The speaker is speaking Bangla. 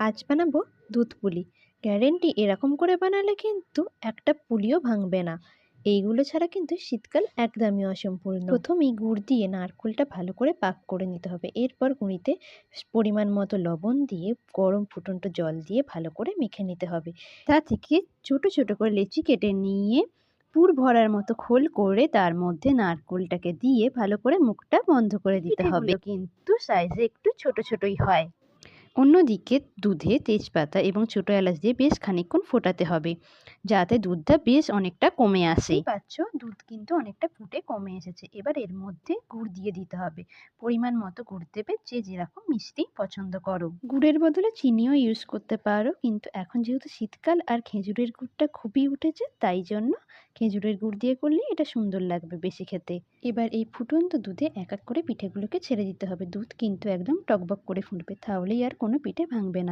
আজ বানাবো দুধ পুলি। গ্যারেন্টি এরকম করে বানালে কিন্তু একটা পুলিও ভাঙবে না। এইগুলো ছাড়া কিন্তু শীতকাল একদমই অসম্পূর্ণ। প্রথমেই গুড় দিয়ে নারকেলটা ভালো করে পাক করে নিতে হবে। এরপর গুঁড়িতে পরিমাণ মতো লবণ দিয়ে গরম ফুটন্ত জল দিয়ে ভালো করে মেখে নিতে হবে। তা থেকে ছোট ছোট করে লেচি কেটে নিয়ে পুর ভরার মতো খোল করে তার মধ্যে নারকেলটাকে দিয়ে ভালো করে মুখটা বন্ধ করে দিতে হবে। কিন্তু সাইজে একটু ছোট ছোটই হয়। অন্যদিকে দুধে তেজপাতা এবং ছোটো এলাচ দিয়ে বেশ খানিকক্ষণ ফোটাতে হবে, যাতে দুধটা বেশ অনেকটা কমে আসে। পাচ্ছ দুধ কিন্তু অনেকটা ফুটে কমে এসেছে। এবার এর মধ্যে গুড় দিয়ে দিতে হবে। পরিমাণ মতো গুড় দেবে, যে যেরকম মিষ্টি পছন্দ করো। গুড়ের বদলে চিনিও ইউজ করতে পারো, কিন্তু এখন যেহেতু শীতকাল আর খেজুরের গুড়টা খুবই উঠেছে, তাই জন্য খেজুরের গুড় দিয়ে করলে এটা সুন্দর লাগবে বেশি খেতে। এবার এই ফুটন্ত দুধে এক এক করে পিঠেগুলোকে ছেড়ে দিতে হবে। দুধ কিন্তু একদম টকবক করে ফুটবে, তাহলেই আর কোনো পিঠে ভাঙবে না।